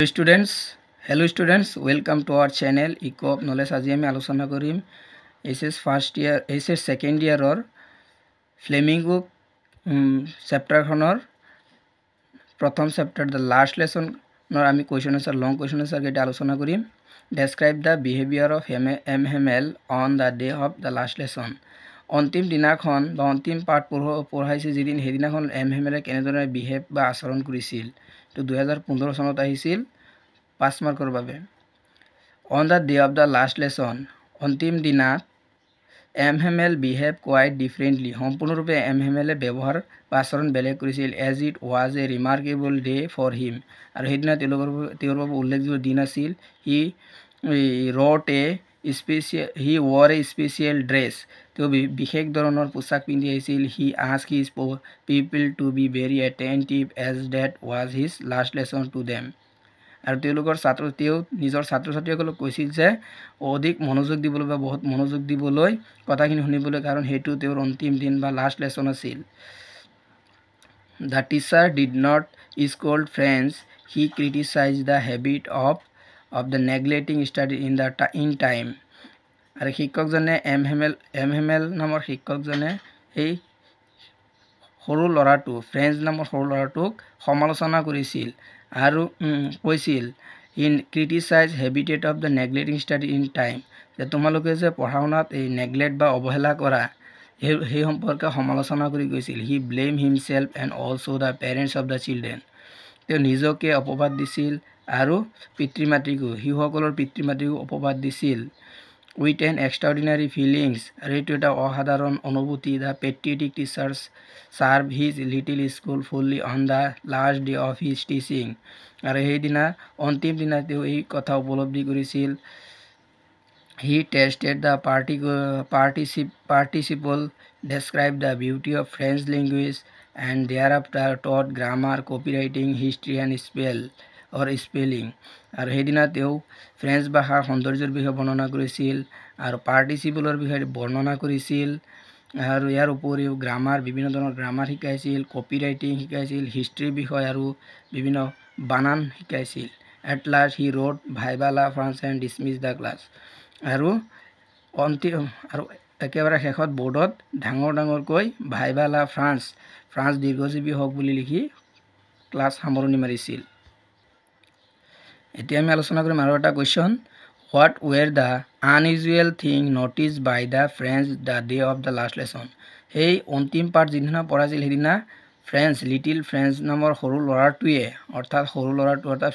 Hello students, welcome to our channel Eco of Knowledge. আজি আমি আলোচনা কৰিম SS second year or flamingo চেপ্টাৰখনৰ প্ৰথম চেপ্টাৰ the last lesson নৰ আমি question answer long question answer কেইটা আলোচনা কৰিম. Describe the behavior of MML on the day of the last lesson. অন্তিম দিনাখন বা অন্তিম পাঠ পঢ়াইছে যিদিন সেইদিনাখন MML কেনেদৰে বিহেভ বা আচৰণ কৰিছিল. তো 2015 চনত আহিছিল 5 মাৰ্কৰ বাবে. On the day of the last lesson, অন্তিম দিনা MML behave quite differently. সম্পূৰ্ণৰূপে MML ব্যৱহাৰ বা আচৰণ বেলেগ কৰিছিল as it was a remarkable day for him. আৰু সেইদিনা তেওঁৰ বাবে উল্লেখযোগ্য দিন আছিল. He wore a special dress. তেওঁ বিশেষ ধৰণৰ পোছাক পিন্ধি আহিছিল. He asked his people to be very attentive as that was his last lesson to them. আৰু তেওঁলোকৰ নিজৰ ছাত্ৰ ছাত্ৰীসকলক কৈছিল যে অধিক মনোযোগ দিবলৈ বা বহুত মনোযোগ দিবলৈ কথাখিনি শুনিবলৈ কাৰণ সেইটো তেওঁৰ অন্তিম দিন বা লাষ্ট লেসন আছিল. The teacher did not scold friends. He criticized the habit of the neglecting study in time. আৰু শিক্ষকজনে MML নামৰ শিক্ষকজনে এই সৰু ল'ৰাটো ফ্ৰেন্স নামৰ সৰু ল'ৰাটোক সমালোচনা কৰিছিল আৰু কৈছিল in criticize habitat of the neglecting study in time যে তোমালোকে যে পঢ়া শুনাত এই নেগলেক্ট বা অৱহেলা কৰা সেই সম্পৰ্কে সমালোচনা কৰি কৈছিল. He blamed himself and also the parents of the children. তেওঁ নিজকে অপবাদ দিছিল আৰু পিতৃ-মাতৃকো শিশুসকলৰ পিতৃ-মাতৃকো অপবাদ দিছিল. With an extraordinary feelings, আৰু এইটো এটা অসাধাৰণ অনুভূতি. The patriotic teachers served his little school fully on the last day of his teaching. আৰু সেইদিনা অন্তিম দিনা তেওঁ এই কথা উপলব্ধি কৰিছিল. He tested the participle, described the beauty of French language, and thereafter taught grammar, copywriting, history, and spelling. আৰু সেইদিনা তেওঁ ফ্ৰেঞ্চ ভাষাৰ সৌন্দৰ্যৰ বিষয়ে বৰ্ণনা কৰিছিল আৰু পাৰ্টিচিপলৰ বিষয়ে বৰ্ণনা কৰিছিল আৰু ইয়াৰ উপৰিও গ্ৰামাৰ বিভিন্ন ধৰণৰ গ্ৰামাৰ শিকাইছিল, কপি ৰাইটিং শিকাইছিল, হিষ্ট্ৰীৰ বিষয় আৰু বিভিন্ন বানান শিকাইছিল. At last he wrote Viva la France and dismissed the class. আৰু একেবাৰে শেষত বোৰ্ডত ডাঙৰকৈ ভাইবা লা ফ্ৰান্স দীৰ্ঘজীৱী হওক বুলি লিখি ক্লাছ সামৰণি মাৰিছিল. এতিয়া আমি আলোচনা কৰিম আৰু এটা question. What were the unusual thing noticed by the friends the day of the last lesson? সেই অন্তিম পাঠ যিদিনা পঢ়াইছিল সেইদিনা লিটিল ফ্ৰেন্স নামৰ সৰু ল'ৰাটোৱে অৰ্থাৎ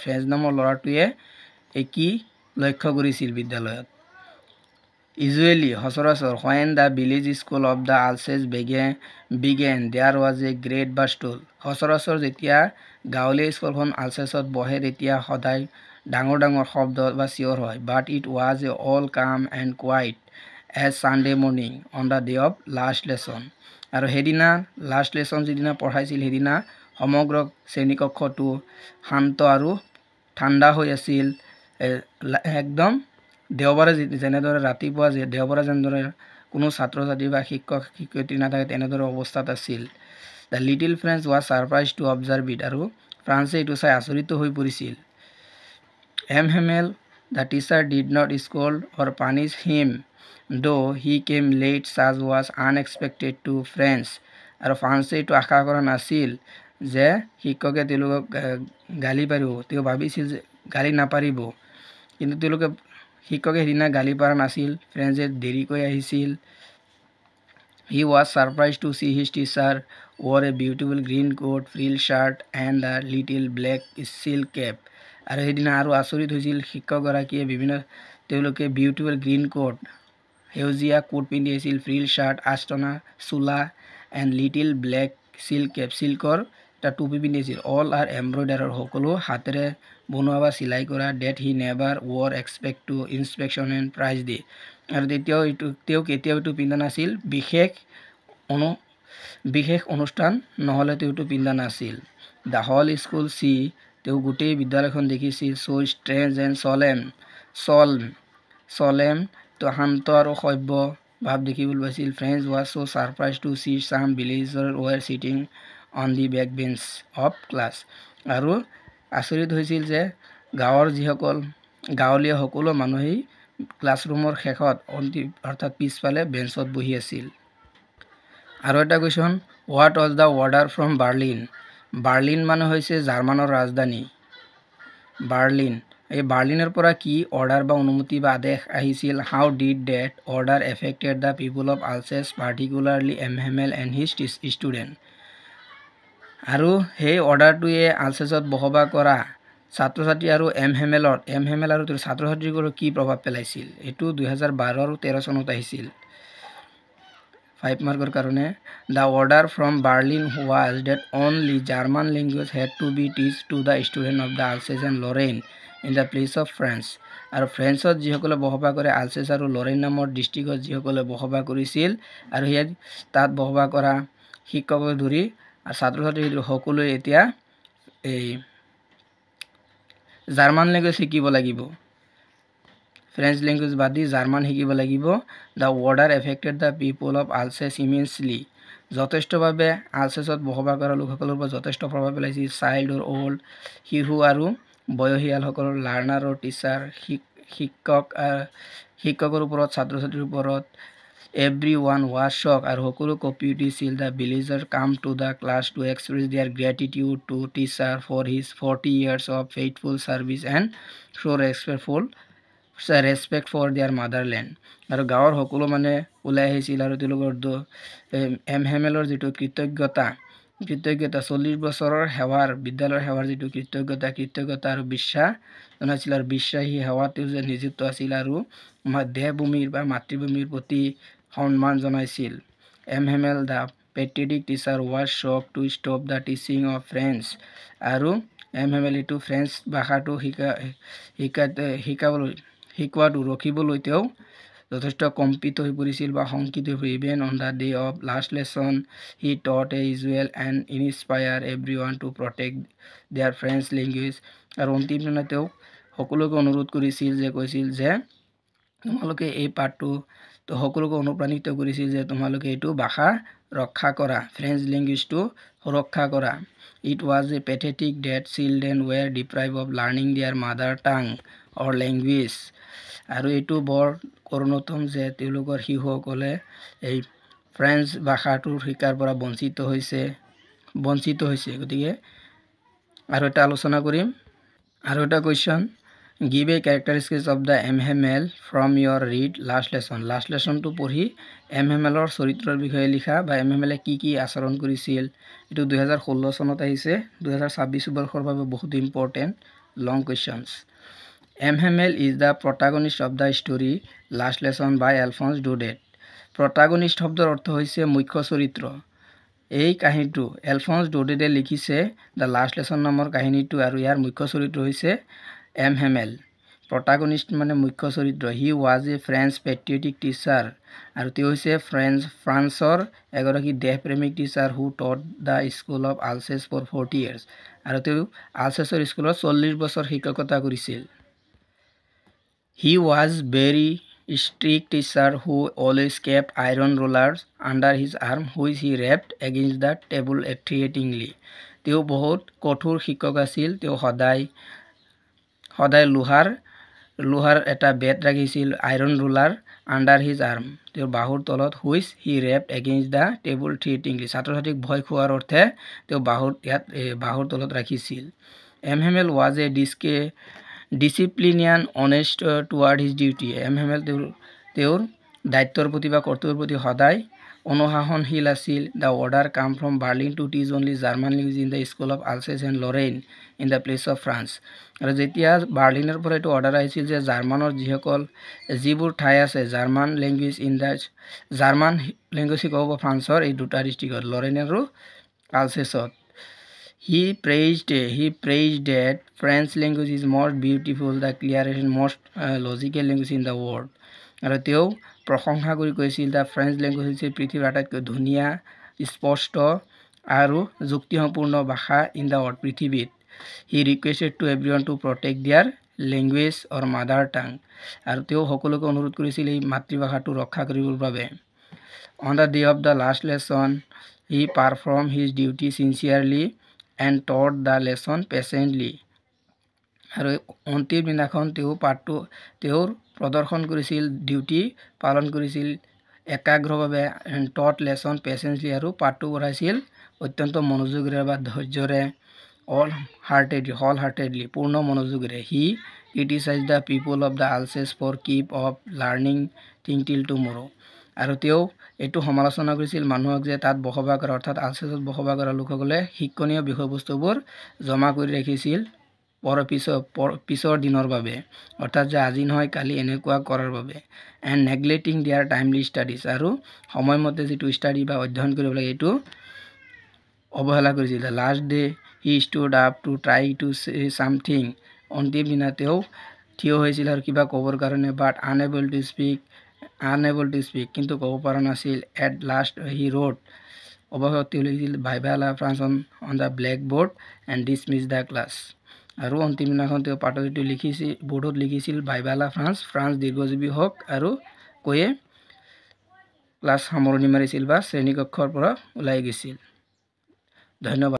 ফ্ৰেন্স নামৰ ল'ৰাটোৱে কি লক্ষ্য কৰিছিল বিদ্যালয়ত. Usually, সচৰাচৰ when the village school of the Alsace began, there was a great bustle. সচৰাচৰ যেতিয়া গাঁৱলীয়া স্কুলখন আলছেছত বহে তেতিয়া সদায় ডাঙৰ শব্দ বা চিঞৰ হয়. But it was all calm and quiet as Sunday morning on the day of last lesson. আৰু সেইদিনা লাষ্ট লেছন যিদিনা পঢ়াইছিল সেইদিনা সমগ্ৰ শ্ৰেণীকক্ষটো শান্ত আৰু ঠাণ্ডা হৈ আছিল. একদম দেওবাৰে যেনেদৰে ৰাতিপুৱা দেওবাৰে যেনেদৰে কোনো ছাত্ৰ ছাত্ৰী বা শিক্ষক শিক্ষয়িত্ৰী নাথাকে তেনেদৰে অৱস্থাত আছিল. The little French was surprised to observe it. আৰু ফ্ৰান্সে এইটো চাই আচৰিত হৈ পৰিছিল. MML, the teacher did not scold or punish him, though he came late, such was unexpected to French. আৰু ফ্ৰান্সে এইটো আশা কৰা নাছিল যে শিক্ষকে তেওঁলোকক গালি পাৰিব. তেওঁ ভাবিছিল যে গালি নাপাৰিব, কিন্তু শিক্ষকে সেইদিনা গালি পাৰা নাছিল. ফ্ৰেন্সে দেৰিকৈ আহিছিল. He was surprised to see his teacher wore a beautiful green coat, frill shirt, and a little black silk cap. আৰু সেইদিনা আৰু আচৰিত হৈছিল শিক্ষকগৰাকীয়ে তেওঁলোকে বিউটিফুল গ্ৰীণ কোট সেউজীয়া কোট পিন্ধি আহিছিল, ফ্ৰিল শাৰ্ট, আস্তনা চোলা, and little black silk cap চিল্কৰ এটা টুপি পিন্ধি আহিছিল. অল আৰ এমব্ৰইডাৰৰ সকলো হাতেৰে বনোৱা বা চিলাই কৰা. That he never wore except to inspection and prize day. আৰু তেওঁ কেতিয়াও এইটো পিন্ধা নাছিল. বিশেষ অনুষ্ঠান নহ'লে তেওঁ এইটো পিন্ধা নাছিল. দ্য হোল স্কুল তেওঁ গোটেই বিদ্যালয়খন দেখিছিল. চ' ষ্ট্ৰেঞ্জ এণ্ড চলেম তো শান্ত আৰু সভ্য ভাৱ দেখিবলৈ পাইছিল. Franz was so' surprised to see some villagers were sitting on the back bench of class. আৰু আচৰিত হৈছিল যে গাঁৱৰ যিসকল গাঁৱলীয়া সকলো মানুহেই ক্লাছৰুমৰ শেষত অৰ্থাৎ পিছফালে বেঞ্চত বহি আছিল। আৰু এটা question, what was the order from Berlin? Berlin মানে হৈছে জাৰ্মানৰ ৰাজধানী। বাৰ্লিন, এই বাৰ্লিনৰ পৰা কি অৰ্ডাৰ বা অনুমতি বা আদেশ আহিছিল? How did that order affected the people of Alsace, particularly M Hamel and his student? আৰু সেই অৰ্ডাৰটোৱে আলছেছত বসবাস কৰা ছাত্ৰ ছাত্ৰী আৰু এমহেমেল আৰু ছাত্ৰ ছাত্ৰীসকলৰ কি প্ৰভাৱ পেলাইছিল? এইটো 2012 আৰু 13 চনত আহিছিল। 5 মাৰ্কৰ কাৰণে, the order from Berlin was that only German language had to be teach to the student of the Alsace and Lorraine in the place of French. আৰু ফ্ৰেন্সত যিসকলে বসবাস কৰে, আলছেছ আৰু লৰেইন নামৰ ডিষ্ট্ৰিক্টত যিসকলে বসবাস কৰিছিল, আৰু সেয়া তাত বসবাস কৰা শিক্ষকক ধৰি আৰু ছাত্ৰ ছাত্ৰী সকলোৱে এতিয়া এই জাৰ্মান লেংগুৱেজ শিকিব লাগিব। ফ্ৰেঞ্চ লেংগুৱেজ বাদ দি জাৰ্মান শিকিব লাগিব। The order affected the people of Alsace immensely, যথেষ্টভাৱে আলছেছত বসবাস কৰা লোকসকলৰ পৰা যথেষ্ট প্ৰভাৱ পেলাইছিল। চাইল্ড অৰ অল্ড, শিশু আৰু বয়সীয়ালসকলৰ, লাৰ্ণাৰ অৰ টিচাৰ, শিক্ষকৰ ওপৰত, ছাত্ৰ ছাত্ৰীৰ ওপৰত। এভৰি ওৱান ৱাজ শ্বক, আৰু সকলো কঁপি উঠিছিল। The villager came to the class to express their gratitude to teacher for his 40 years of faithful service and show' respect for their motherland. আৰু গাঁৱৰ সকলো মানে ওলাই আহিছিল আৰু তেওঁলোকৰ এমহেমেলৰ যিটো কৃতজ্ঞতা 40 বছৰৰ বিদ্যালয়ৰ সেৱাৰ যিটো কৃতজ্ঞতা আৰু বিশ্বাস জনাইছিল, আৰু বিশ্বাসী সেৱাত তেওঁ যে নিযুক্ত আছিল, আৰু দেহভূমিৰ বা মাতৃভূমিৰ প্ৰতি সন্মান জনাইছিল। M Hamel the patriotic teacher was shock to stop the teaching of French, আৰু এমহেমেল এইটো ফ্ৰেঞ্চ ভাষাটো শিকোৱাটো ৰখিবলৈ তেওঁ যথেষ্ট কম্পিত হৈ পৰিছিল বা শংকিত হৈ পৰিছিল। Even on the day of last lesson he taught a usual and inspire every one to protect their French language. আৰু অন্তিম দিনা তেওঁ সকলোকে অনুৰোধ কৰিছিল যে তোমালোকে এই পাঠটো সকলোকে অনুপ্ৰাণিত কৰিছিল যে তোমালোকে এইটো ভাষা ৰক্ষা কৰা, ফ্ৰেঞ্চ লেংগুৱেজটো সুৰক্ষা কৰা। It was a pathetic that children were deprive of learning their mother tongue or language. আৰু এইটো বৰ কৰুণাতম যে তেওঁলোকৰ শিশুসকলে এই ফ্ৰেঞ্চ ভাষাটোৰ শিকাৰ পৰা বঞ্চিত হৈছে। গতিকে আৰু এটা আলোচনা কৰিম। আৰু এটা question, give a characteristics of the M Hamel from your read last lesson. Last লেচনটো পঢ়ি এমহেমেলৰ চৰিত্ৰৰ বিষয়ে লিখা, বা এমহেমেলে কি আচৰণ কৰিছিল। এইটো 2016 চনত আহিছে, 2026 বৰ্ষৰ বাবে বহুত important long questions. M Hamel is the protagonist of the story last lesson by Alphonse Daudet. Protagonist শব্দৰ অৰ্থ হৈছে মুখ্য চৰিত্ৰ। এই কাহিনীটো এলফন্স ডুডেটে লিখিছে, দ্য লাষ্ট লেচন নামৰ কাহিনীটো, আৰু ইয়াৰ মুখ্য চৰিত্ৰ হৈছে এমহেমেল। প্ৰটাগনিষ্ট মানে মুখ্য চৰিত্ৰ। He was a French patriotic teacher, আৰু তেওঁ হৈছে ফ্ৰান্সৰ এগৰাকী দেশপ্ৰেমিক teacher who taught the school of Alsace for 40 years, আৰু তেওঁ আলছেছৰ স্কুলত 40 বছৰ শিক্ষকতা কৰিছিল। He was very strict teacher who always kept iron rulers under his arm which he rapped against the table threateningly. তেওঁ বহুত কঠোৰ শিক্ষক আছিল। তেওঁ সদায় লোহাৰ এটা বেট ৰাখিছিল, iron ruler under his arm, তেওঁৰ বাহুৰ তলত, which he rapped against the table threateningly, ছাত্ৰ ছাত্ৰীক ভয় খোৱাৰ অৰ্থে তেওঁ বাহুৰ তলত ৰাখিছিল। M Hamel was a disciplinarian honest toward his duty. M Hamel তেওঁৰ দায়িত্বৰ প্ৰতি বা কৰ্তব্যৰ প্ৰতি সদায় অনুশাসনশীল আছিল। The order came from Berlin to teach only German language in the school of Alsace and Lorraine in the place of France. আৰু যেতিয়া বাৰ্লিনৰ পৰা এইটো অৰ্ডাৰ আহিছিল যে জাৰ্মানৰ যিবোৰ ঠাই আছে, জাৰ্মান লেংগুৱেজ শিকাব ফ্ৰান্সৰ এই দুটা ডিষ্ট্ৰিক্টত, লৰেইন আৰু আলছেছত। হি praised that French language is most beautiful, the clearest and most logical language in the world. আৰু তেওঁ প্ৰশংসা কৰি কৈছিল দ্য ফ্ৰেঞ্চ লেংগুৱেজ হৈছে পৃথিৱীৰ আটাইতকৈ ধুনীয়া, স্পষ্ট আৰু যুক্তিসম্পূৰ্ণ ভাষা ইন দ্য ৱৰ্ল্ড, পৃথিৱীত। He requested to everyone to protect their language or mother tongue, আৰু তেওঁ সকলোকে অনুৰোধ কৰিছিল এই মাতৃভাষাটো ৰক্ষা কৰিবৰ বাবে। On the day of the last lesson he perform his duty sincerely and taught the lesson patiently. আৰু অন্তিম দিনাখন তেওঁ পাঠটো তেওঁৰ প্ৰদৰ্শন কৰিছিল ডিউটি পালন কৰিছিল একাগ্ৰভাৱে টট লেছন পেচেঞ্চলি আৰু পাঠটো পঢ়াইছিল অত্যন্ত মনোযোগেৰে বা ধৈৰ্যৰে অল হাৰ্টেডলি পূৰ্ণ মনোযোগেৰে he criticise the people of the Alsace for keep of learning thing till tomorrow আৰু তেওঁ এইটো সমালোচনা কৰিছিল মানুহক যে তাত বসবাস কৰা অৰ্থাৎ আলচেছত বসবাস কৰা লোকসকলে শিক্ষণীয় বিষয়বস্তুবোৰ জমা কৰি ৰাখিছিল পিছৰ দিনৰ বাবে অৰ্থাৎ যে আজি নহয় কালি এনেকুৱা কৰাৰ বাবে and neglecting their timely studies আৰু সময়মতে যিটো ষ্টাডি বা অধ্যয়ন কৰিব লাগে এইটো অৱহেলা কৰিছিল last day he stood up to try two চে ছামথিং অন্তিম দিনা তেওঁ থিয় হৈছিল আৰু কিবা ক'বৰ কাৰণে বাট আনএবল টু স্পীক কিন্তু ক'ব পৰা নাছিল এট লাষ্ট হি ৰোড অৱশেষত তেওঁ লিখিছিল ভাইভা লা France on the black board and dismiss the class আৰু অন্তিম দিনাখন তেওঁ পাঠটো লিখিছিল বৰ্ডত লিখিছিল ভাইভা লা ফ্ৰান্স দীৰ্ঘজীৱী হওক আৰু কৈয়ে ক্লাছ সামৰণি মাৰিছিল বা শ্ৰেণীকক্ষৰ পৰা ওলাই গৈছিল ধন্যবাদ